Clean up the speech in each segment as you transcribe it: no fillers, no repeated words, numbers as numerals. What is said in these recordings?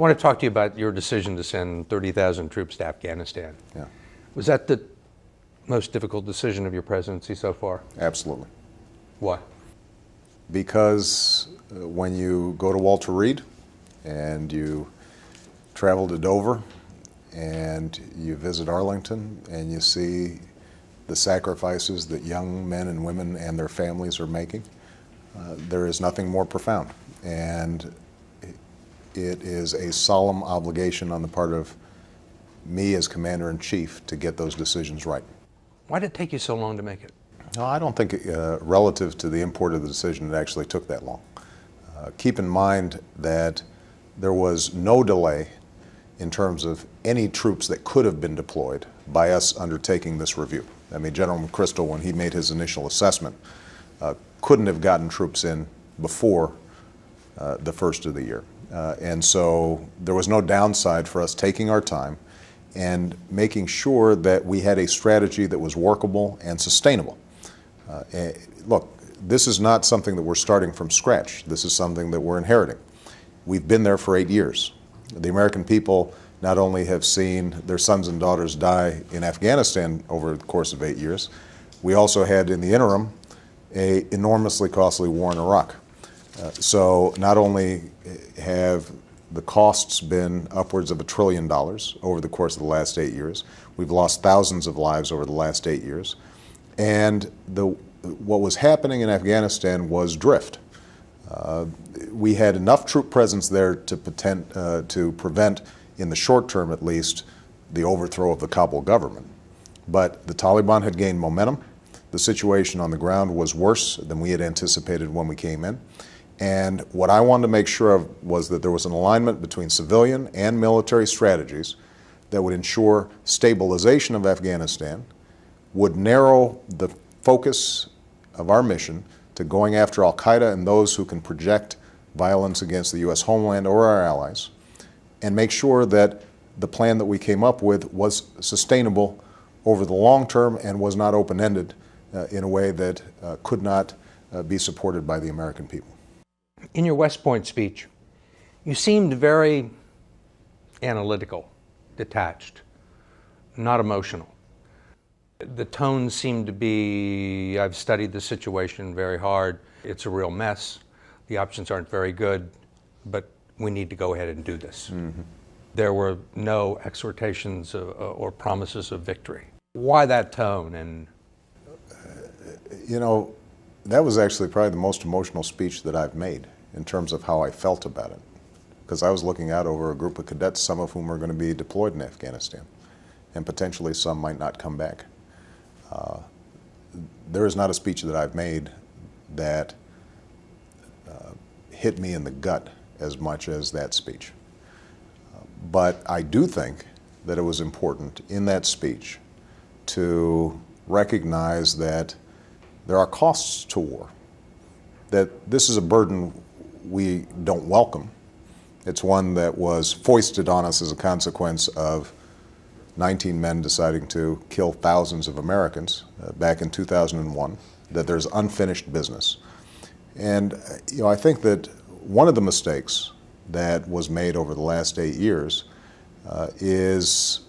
I want to talk to you about your decision to send 30,000 troops to Afghanistan. Yeah. Was that the most difficult decision of your presidency so far? Absolutely. Why? Because when you go to Walter Reed and you travel to Dover and you visit Arlington and you see the sacrifices that young men and women and their families are making, there is nothing more profound. And it is a solemn obligation on the part of me as Commander-in-Chief to get those decisions right. Why did it take you so long to make it? No, I don't think, relative to the import of the decision, it actually took that long. Keep in mind that there was no delay in terms of any troops that could have been deployed by us undertaking this review. I mean, General McChrystal, when he made his initial assessment, couldn't have gotten troops in before the first of the year. And so there was no downside for us taking our time and making sure that we had a strategy that was workable and sustainable. Look, this is not something that we're starting from scratch. This is something that we're inheriting. We've been there for 8 years. The American people not only have seen their sons and daughters die in Afghanistan over the course of 8 years, we also had in the interim an enormously costly war in Iraq. So not only have the costs been upwards of $1 trillion over the course of the last 8 years, we've lost thousands of lives over the last 8 years, and what was happening in Afghanistan was drift. We had enough troop presence there to prevent, in the short term at least, the overthrow of the Kabul government. But the Taliban had gained momentum. The situation on the ground was worse than we had anticipated when we came in. And what I wanted to make sure of was that there was an alignment between civilian and military strategies that would ensure stabilization of Afghanistan, would narrow the focus of our mission to going after al-Qaeda and those who can project violence against the U.S. homeland or our allies, and make sure that the plan that we came up with was sustainable over the long term and was not open-ended in a way that could not be supported by the American people. In your West Point speech, you seemed very analytical, detached, not emotional. The tone seemed to be, I've studied the situation very hard, it's a real mess, the options aren't very good, but we need to go ahead and do this. Mm-hmm. There were no exhortations or promises of victory. Why that tone? And you know, that was actually probably the most emotional speech that I've made in terms of how I felt about it. Because I was looking out over a group of cadets, some of whom are going to be deployed in Afghanistan, and potentially some might not come back. There is not a speech that I've made that hit me in the gut as much as that speech. But I do think that it was important in that speech to recognize that there are costs to war, that this is a burden we don't welcome. It's one that was foisted on us as a consequence of 19 men deciding to kill thousands of Americans back in 2001, that there's unfinished business. And I think that one of the mistakes that was made over the last 8 years is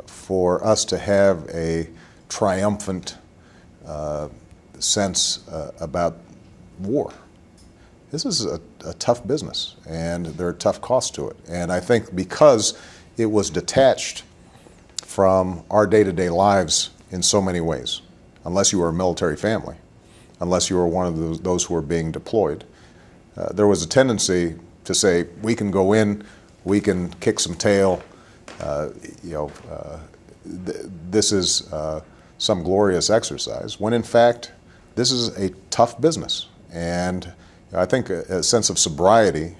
for us to have a triumphant sense about war. This is a tough business, and there are tough costs to it. And I think because it was detached from our day-to-day lives in so many ways, unless you were a military family, unless you were one of those who were being deployed, there was a tendency to say, we can go in, we can kick some tail, this is some glorious exercise, when in fact, this is a tough business. And I think a sense of sobriety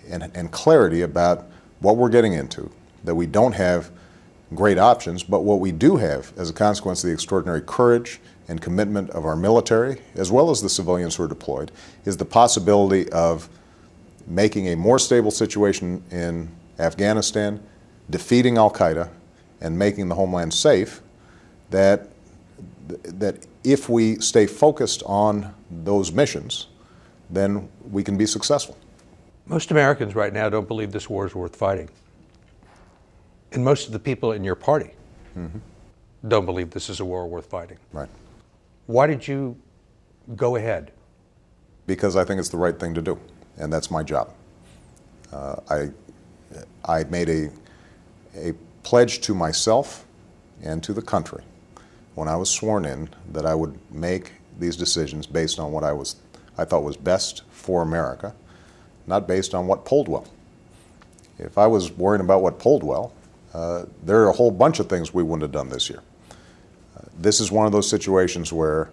and clarity about what we're getting into, that we don't have great options, but what we do have as a consequence of the extraordinary courage and commitment of our military, as well as the civilians who are deployed, is the possibility of making a more stable situation in Afghanistan, defeating al-Qaeda, and making the homeland safe, that if we stay focused on those missions, then we can be successful. Most Americans right now don't believe this war is worth fighting. And most of the people in your party don't believe this is a war worth fighting. Right. Why did you go ahead? Because I think it's the right thing to do, and that's my job. I made a pledge to myself and to the country when I was sworn in that I would make these decisions based on what I thought was best for America, not based on what polled well. If I was worrying about what polled well, there are a whole bunch of things we wouldn't have done this year. This is one of those situations where,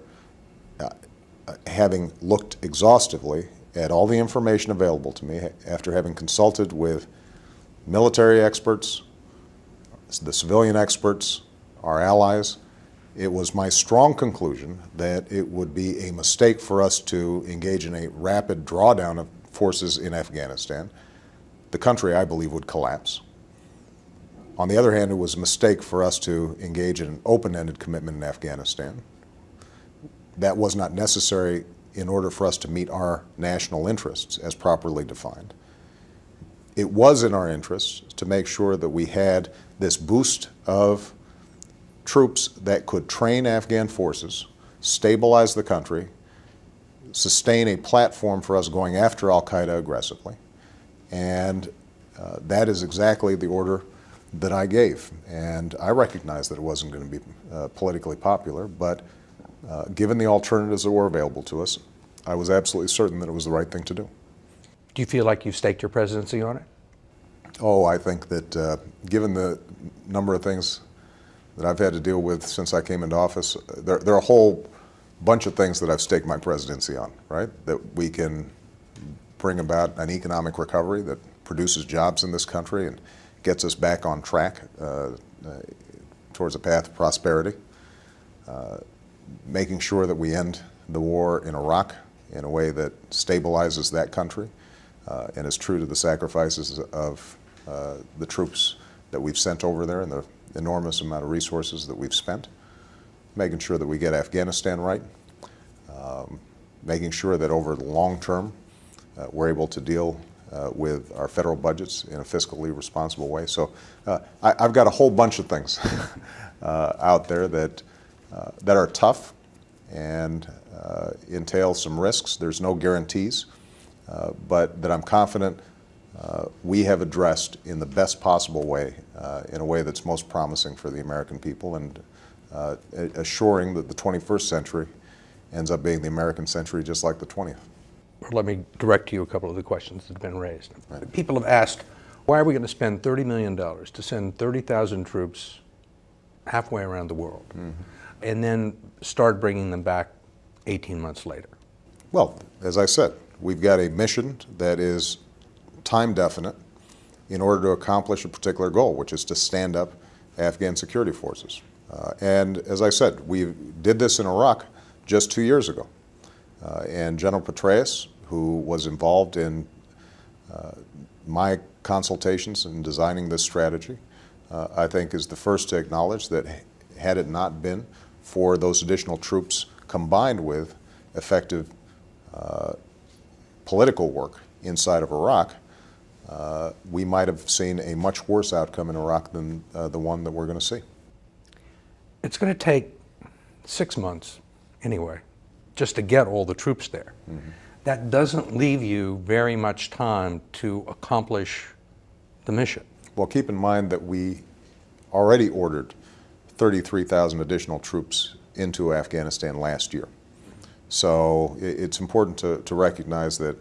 having looked exhaustively at all the information available to me, after having consulted with military experts, the civilian experts, our allies, it was my strong conclusion that it would be a mistake for us to engage in a rapid drawdown of forces in Afghanistan. The country, I believe, would collapse. On the other hand, it was a mistake for us to engage in an open-ended commitment in Afghanistan. That was not necessary in order for us to meet our national interests as properly defined. It was in our interests to make sure that we had this boost of troops that could train Afghan forces, stabilize the country, sustain a platform for us going after al-Qaeda aggressively. And that is exactly the order that I gave. And I recognized that it wasn't going to be politically popular, but given the alternatives that were available to us, I was absolutely certain that it was the right thing to do. Do you feel like you've staked your presidency on it? Oh, I think that given the number of things that I've had to deal with since I came into office, there are a whole bunch of things that I've staked my presidency on, right? That we can bring about an economic recovery that produces jobs in this country and gets us back on track towards a path of prosperity. Making sure that we end the war in Iraq in a way that stabilizes that country and is true to the sacrifices of the troops that we've sent over there and the enormous amount of resources that we've spent. Making sure that we get Afghanistan right. Making sure that over the long term we're able to deal with our federal budgets in a fiscally responsible way. So I've got a whole bunch of things out there that are tough and entail some risks. There's no guarantees, but that I'm confident we have addressed in the best possible way, in a way that's most promising for the American people, and assuring that the 21st century ends up being the American century just like the 20th. Let me direct you a couple of the questions that have been raised. Right. People have asked, why are we going to spend $30 million to send 30,000 troops halfway around the world and then start bringing them back 18 months later? Well, as I said, we've got a mission that is time definite in order to accomplish a particular goal, which is to stand up Afghan security forces. And as I said, we did this in Iraq just 2 years ago. And General Petraeus, who was involved in my consultations in designing this strategy, I think is the first to acknowledge that had it not been for those additional troops combined with effective political work inside of Iraq, we might have seen a much worse outcome in Iraq than the one that we're going to see. It's going to take 6 months anyway, just to get all the troops there. That doesn't leave you very much time to accomplish the mission. Well, keep in mind that we already ordered 33,000 additional troops into Afghanistan last year. So it's important to recognize that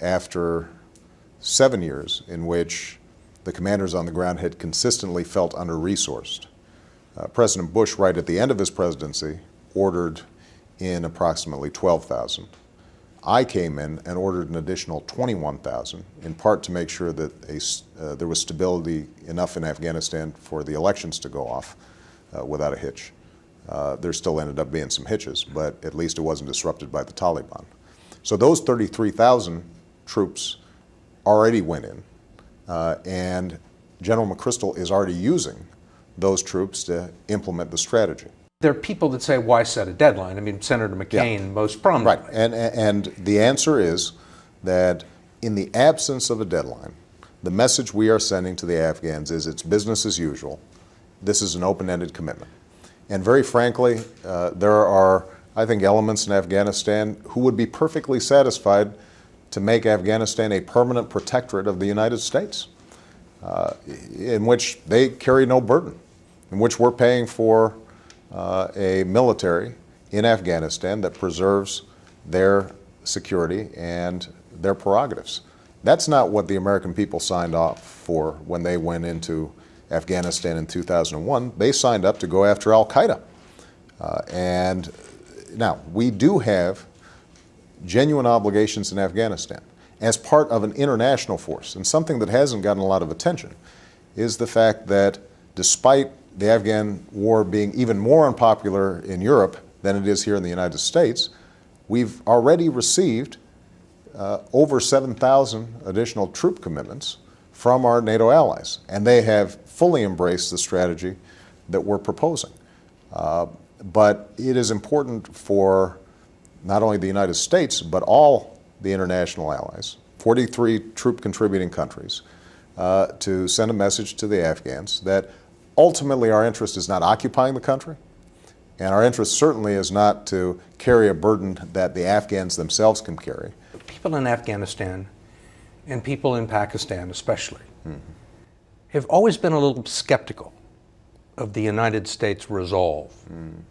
after 7 years in which the commanders on the ground had consistently felt under-resourced, President Bush, right at the end of his presidency, ordered in approximately 12,000. I came in and ordered an additional 21,000, in part to make sure that there was stability enough in Afghanistan for the elections to go off without a hitch. There still ended up being some hitches, but at least it wasn't disrupted by the Taliban. So those 33,000 troops already went in, and General McChrystal is already using those troops to implement the strategy. There are people that say, why set a deadline? I mean, Senator McCain most prominently. Right, and the answer is that in the absence of a deadline, the message we are sending to the Afghans is it's business as usual. This is an open-ended commitment. And very frankly, there are, I think, elements in Afghanistan who would be perfectly satisfied to make Afghanistan a permanent protectorate of the United States, in which they carry no burden, in which we're paying for a military in Afghanistan that preserves their security and their prerogatives. That's not what the American people signed off for when they went into Afghanistan in 2001. They signed up to go after Al-Qaeda. And now, we do have genuine obligations in Afghanistan as part of an international force. And something that hasn't gotten a lot of attention is the fact that despite the Afghan war being even more unpopular in Europe than it is here in the United States, we've already received over 7,000 additional troop commitments from our NATO allies, and they have fully embraced the strategy that we're proposing. But it is important for not only the United States, but all the international allies, 43 troop contributing countries, to send a message to the Afghans that ultimately our interest is not occupying the country, and our interest certainly is not to carry a burden that the Afghans themselves can carry. People in Afghanistan, and people in Pakistan especially, have always been a little skeptical of the United States' resolve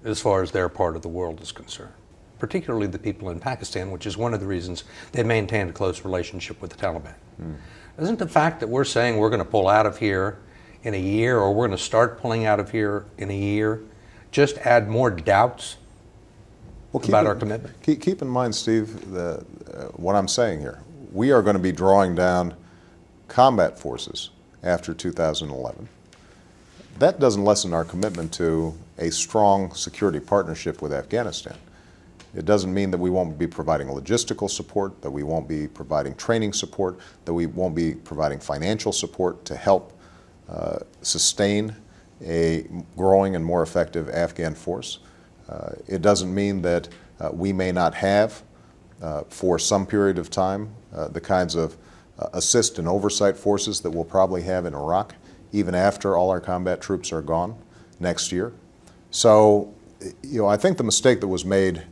as far as their part of the world is concerned, particularly the people in Pakistan, which is one of the reasons they maintained a close relationship with the Taliban. Isn't the fact that we're saying we're going to pull out of here in a year, or we're going to start pulling out of here in a year, just add more doubts about our commitment? Keep in mind, Steve, what I'm saying here. We are going to be drawing down combat forces after 2011. That doesn't lessen our commitment to a strong security partnership with Afghanistan. It doesn't mean that we won't be providing logistical support, that we won't be providing training support, that we won't be providing financial support to help sustain a growing and more effective Afghan force. It doesn't mean that we may not have, for some period of time, the kinds of assist and oversight forces that we'll probably have in Iraq, even after all our combat troops are gone next year. So, I think the mistake that was made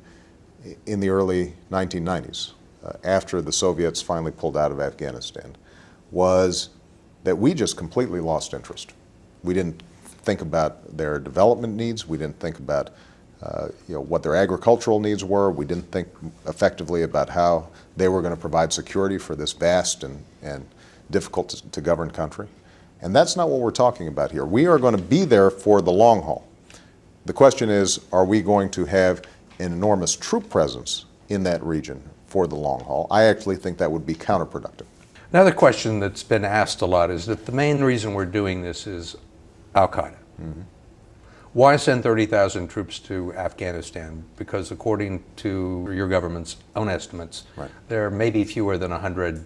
in the early 1990s, after the Soviets finally pulled out of Afghanistan, was that we just completely lost interest. We didn't think about their development needs. We didn't think about what their agricultural needs were. We didn't think effectively about how they were going to provide security for this vast and difficult to govern country. And that's not what we're talking about here. We are going to be there for the long haul. The question is, are we going to have an enormous troop presence in that region for the long haul? I actually think that would be counterproductive. Another question that's been asked a lot is that the main reason we're doing this is Al-Qaeda. Why send 30,000 troops to Afghanistan? Because according to your government's own estimates, there may be fewer than 100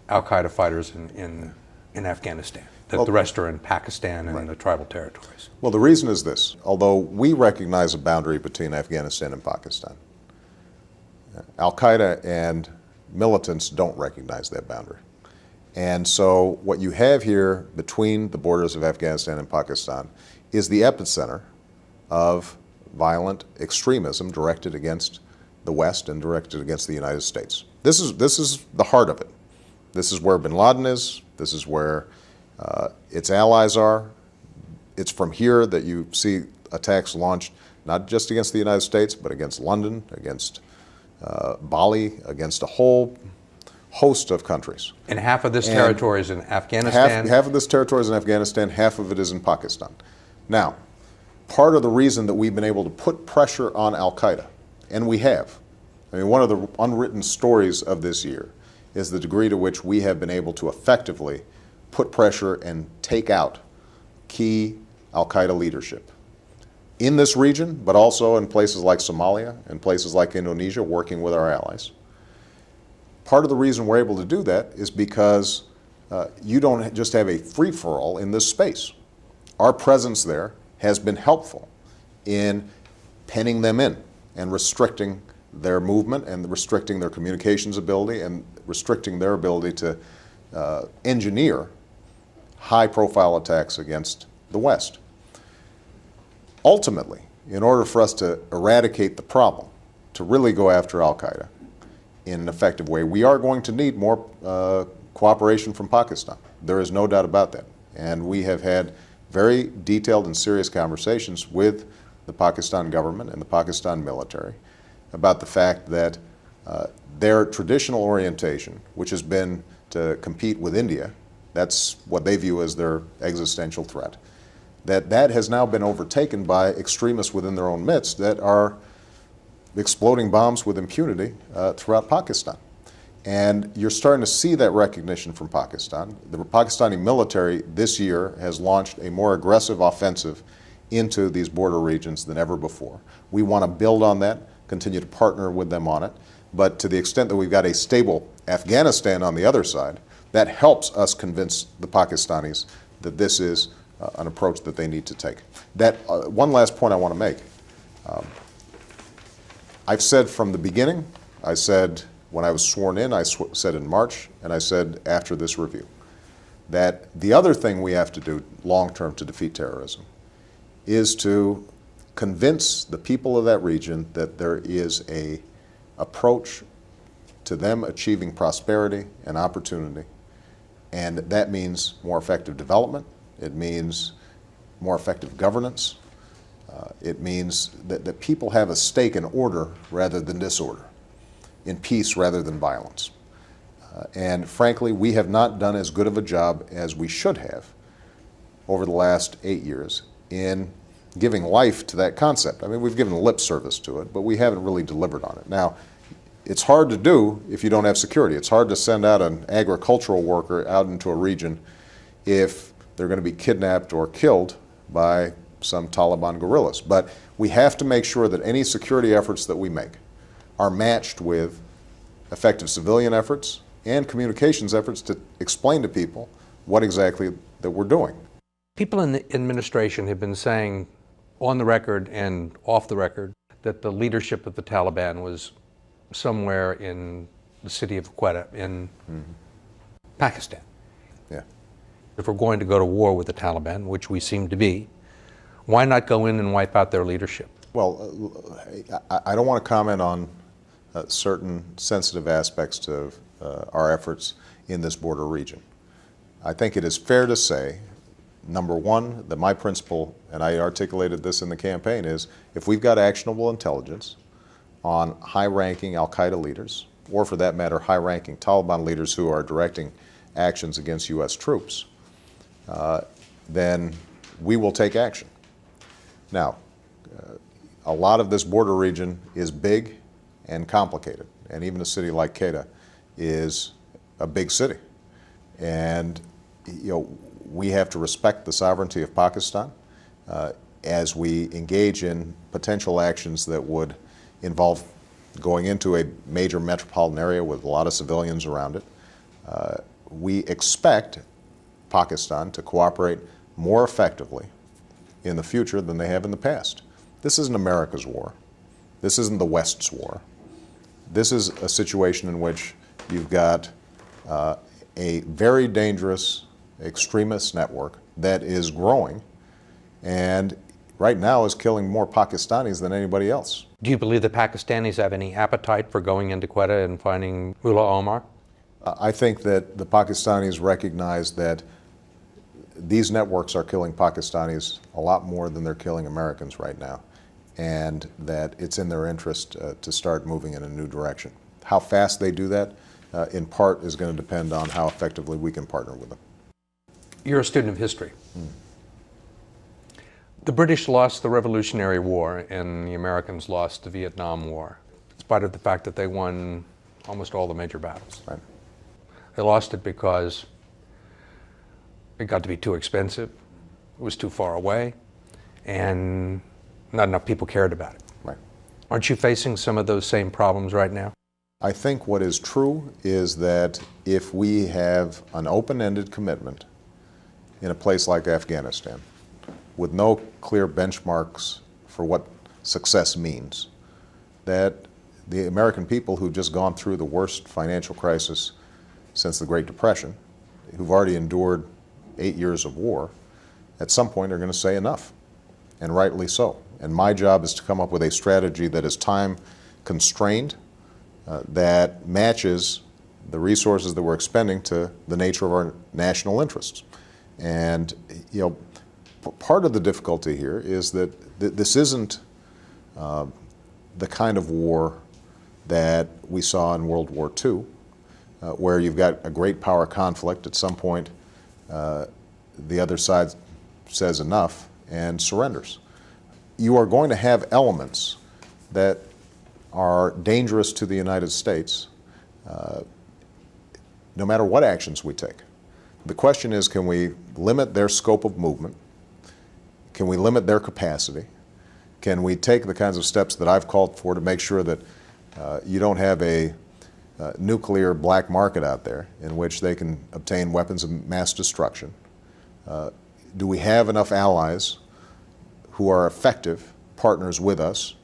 Al-Qaeda fighters in Afghanistan. The rest are in Pakistan and the tribal territories. Well, the reason is this. Although we recognize a boundary between Afghanistan and Pakistan, Al-Qaeda and militants don't recognize that boundary. And so what you have here between the borders of Afghanistan and Pakistan is the epicenter of violent extremism directed against the West and directed against the United States. This is the heart of it. This is where bin Laden is. This is where its allies are. It's from here that you see attacks launched not just against the United States, but against London, against Bali, against a whole host of countries. And half of this territory is in Afghanistan? Half of this territory is in Afghanistan, half of it is in Pakistan. Now, part of the reason that we've been able to put pressure on Al-Qaeda, and we have, one of the unwritten stories of this year is the degree to which we have been able to effectively put pressure and take out key Al-Qaeda leadership in this region, but also in places like Somalia and places like Indonesia, working with our allies. Part of the reason we're able to do that is because you don't just have a free-for-all in this space. Our presence there has been helpful in penning them in and restricting their movement and restricting their communications ability and restricting their ability to engineer high-profile attacks against the West. Ultimately, in order for us to eradicate the problem, to really go after al-Qaeda in an effective way, we are going to need more cooperation from Pakistan. There is no doubt about that. And we have had very detailed and serious conversations with the Pakistan government and the Pakistan military about the fact that their traditional orientation, which has been to compete with India, that's what they view as their existential threat, that has now been overtaken by extremists within their own midst that are exploding bombs with impunity throughout Pakistan. And you're starting to see that recognition from Pakistan. The Pakistani military this year has launched a more aggressive offensive into these border regions than ever before. We want to build on that, continue to partner with them on it, but to the extent that we've got a stable Afghanistan on the other side, that helps us convince the Pakistanis that this is an approach that they need to take. That one last point I want to make. I've said from the beginning, I said when I was sworn in, I said in March, and I said after this review, that the other thing we have to do long-term to defeat terrorism is to convince the people of that region that there is an approach to them achieving prosperity and opportunity, and that means more effective development. It means more effective governance. It means that people have a stake in order rather than disorder, in peace rather than violence. And frankly, we have not done as good of a job as we should have over the last 8 years in giving life to that concept. I mean, we've given lip service to it, but we haven't really delivered on it. Now, it's hard to do if you don't have security. It's hard to send out an agricultural worker out into a region if they're going to be kidnapped or killed by some Taliban guerrillas. But we have to make sure that any security efforts that we make are matched with effective civilian efforts and communications efforts to explain to people what exactly that we're doing. People in the administration have been saying on the record and off the record that the leadership of the Taliban was somewhere in the city of Qaeda in Pakistan. Yeah. If we're going to go to war with the Taliban, which we seem to be, why not go in and wipe out their leadership? Well, I don't want to comment on certain sensitive aspects to our efforts in this border region. I think it is fair to say, number one, that my principle, and I articulated this in the campaign, is if we've got actionable intelligence on high-ranking al-Qaeda leaders, or for that matter, high-ranking Taliban leaders who are directing actions against U.S. troops, then we will take action. Now, a lot of this border region is big and complicated, and even a city like Qaeda is a big city. And we have to respect the sovereignty of Pakistan as we engage in potential actions that would involve going into a major metropolitan area with a lot of civilians around it. We expect Pakistan to cooperate more effectively in the future than they have in the past. This isn't America's war. This isn't the West's war. This is a situation in which you've got a very dangerous extremist network that is growing and right now is killing more Pakistanis than anybody else. Do you believe the Pakistanis have any appetite for going into Quetta and finding Mullah Omar? I think that the Pakistanis recognize that these networks are killing Pakistanis a lot more than they're killing Americans right now, and that it's in their interest to start moving in a new direction. How fast they do that, in part, is going to depend on how effectively we can partner with them. You're a student of history. The British lost the Revolutionary War and the Americans lost the Vietnam War, in spite of the fact that they won almost all the major battles. Right. They lost it because it got to be too expensive, it was too far away, and not enough people cared about it. Right. Aren't you facing some of those same problems right now? I think what is true is that if we have an open-ended commitment in a place like Afghanistan, with no clear benchmarks for what success means, that the American people who've just gone through the worst financial crisis since the Great Depression, who've already endured 8 years of war, at some point are going to say enough, and rightly so. And my job is to come up with a strategy that is time constrained, that matches the resources that we're expending to the nature of our national interests. And part of the difficulty here is that this isn't the kind of war that we saw in World War II, where you've got a great power conflict. At some point, the other side says enough and surrenders. You are going to have elements that are dangerous to the United States, no matter what actions we take. The question is, can we limit their scope of movement? Can we limit their capacity? Can we take the kinds of steps that I've called for to make sure that you don't have a nuclear black market out there in which they can obtain weapons of mass destruction? Do we have enough allies who are effective partners with us,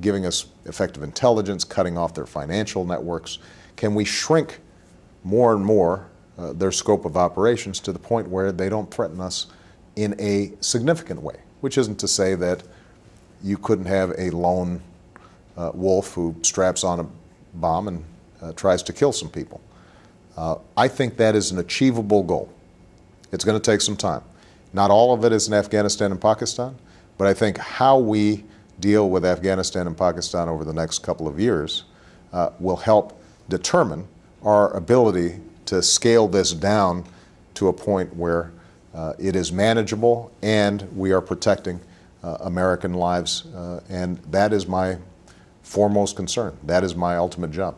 giving us effective intelligence, cutting off their financial networks? Can we shrink more and more their scope of operations to the point where they don't threaten us in a significant way? Which isn't to say that you couldn't have a lone wolf who straps on a bomb and tries to kill some people. I think that is an achievable goal. It's going to take some time. Not all of it is in Afghanistan and Pakistan, but I think how we deal with Afghanistan and Pakistan over the next couple of years will help determine our ability to scale this down to a point where it is manageable and we are protecting American lives, and that is my foremost concern. That is my ultimate job.